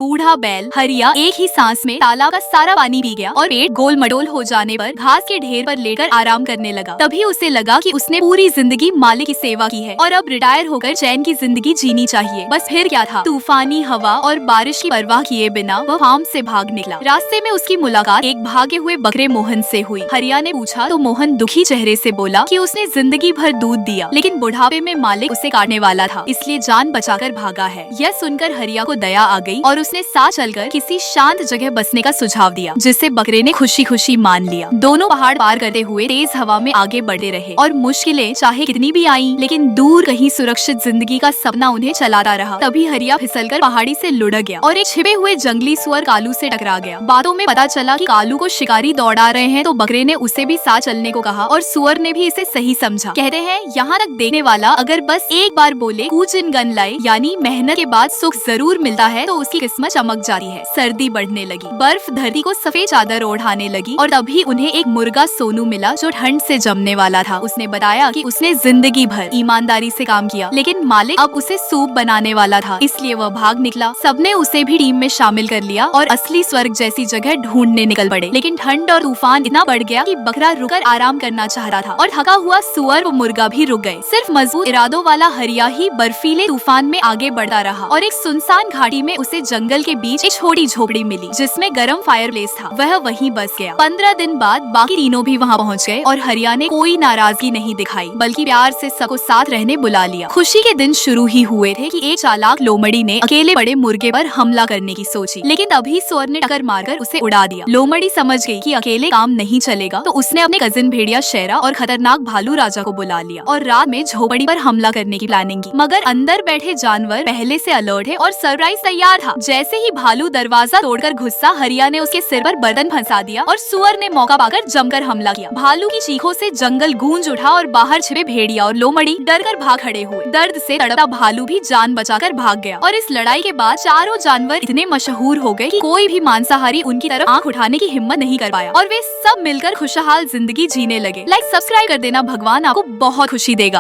बूढ़ा बैल हरिया एक ही सांस में तालाब का सारा पानी पी गया और पेट गोल मटोल हो जाने पर घास के ढेर पर लेकर आराम करने लगा। तभी उसे लगा कि उसने पूरी जिंदगी मालिक की सेवा की है और अब रिटायर होकर चैन की जिंदगी जीनी चाहिए। बस फिर क्या था, तूफानी हवा और बारिश की परवाह किए बिना वह फार्म से भाग निकला। रास्ते में उसकी मुलाकात एक भागे हुए बकरे मोहन से हुई। हरिया ने पूछा तो मोहन दुखी चेहरे से बोला कि उसने जिंदगी भर दूध दिया, लेकिन बुढ़ापे में मालिक उसे काटने वाला था, इसलिए जान बचाकर भागा है। यह सुनकर हरिया को दया आ गई और उसने साथ चलकर किसी शांत जगह बसने का सुझाव दिया, जिसे बकरे ने खुशी खुशी मान लिया। दोनों पहाड़ पार करते हुए तेज हवा में आगे बढ़ते रहे और मुश्किलें चाहे कितनी भी आईं, लेकिन दूर कहीं सुरक्षित जिंदगी का सपना उन्हें चलाता रहा। तभी हरिया फिसलकर पहाड़ी से लुढ़क गया और एक छिपे हुए जंगली सुअर कालू से टकरा गया। बातों में पता चला कि कालू को शिकारी दौड़ा रहे हैं, तो बकरे ने उसे भी साथ चलने को कहा और सुअर ने भी इसे सही समझा। कहते हैं यहाँ तक देखने वाला अगर बस एक बार बोले कूच इन गन लाए, यानी मेहनत के बाद सुख जरूर मिलता है, तो उसकी किस्मत चमक जाती है। सर्दी बढ़ने लगी, बर्फ धरती को सफेद चादर ओढ़ाने लगी और तभी उन्हें एक मुर्गा सोनू मिला जो ठंड से जमने वाला था। उसने बताया कि उसने जिंदगी भर ईमानदारी से काम किया, लेकिन मालिक अब उसे सूप बनाने वाला था, इसलिए वह भाग निकला। सबने उसे भी टीम में शामिल कर लिया और असली स्वर्ग जैसी जगह ढूंढने निकल पड़े। लेकिन ठंड और तूफान इतना बढ़ गया कि बकरा रुककर आराम करना चाहता था और थका हुआ सुअर व मुर्गा भी रुक गए। सिर्फ मजबूत इरादों वाला हरिया ही बर्फीले तूफान में आगे बढ़ता रहा और एक सुनसान घाटी में उसे जंगल के बीच एक छोटी झोपड़ी मिली, जिसमें गर्म फायर प्लेस था। वह वहीं बस गया। 15 दिन बाद बाकी तीनों भी वहाँ पहुँच गए और हरिया ने कोई नाराजगी नहीं दिखाई, बल्कि प्यार से सबको साथ रहने बुला लिया। खुशी के दिन शुरू ही हुए थे कि एक चालाक लोमड़ी ने अकेले बड़े मुर्गे पर हमला करने की सोची, लेकिन तभी सुअर ने टक्कर मारकर उसे उड़ा दिया। लोमड़ी समझ गई कि अकेले काम नहीं चलेगा, तो उसने अपने कजिन भेड़िया शेरा और खतरनाक भालू राजा को बुला लिया और रात में झोपड़ी पर हमला करने की प्लानिंग की। मगर अंदर बैठे जानवर पहले से अलर्ट है और सरप्राइज तैयार था। जैसे ही भालू दरवाजा तोड़कर घुसा, हरिया ने उसके सिर पर बर्तन फंसा दिया और सुअर ने मौका पाकर जमकर हमला किया। भालू की चीखों से जंगल गूंज उठा और बाहर छिपे भेड़िया और लोमड़ी डरकर भाग खड़े हुए। दर्द से तड़पता भालू भी जान बचाकर भाग गया और इस लड़ाई के बाद चारों जानवर इतने मशहूर हो गए कि कोई भी मांसाहारी उनकी तरफ आंख उठाने की हिम्मत नहीं कर पाया और वे सब मिलकर खुशहाल जिंदगी जीने लगे। लाइक सब्सक्राइब कर देना, भगवान आपको बहुत खुशी देगा।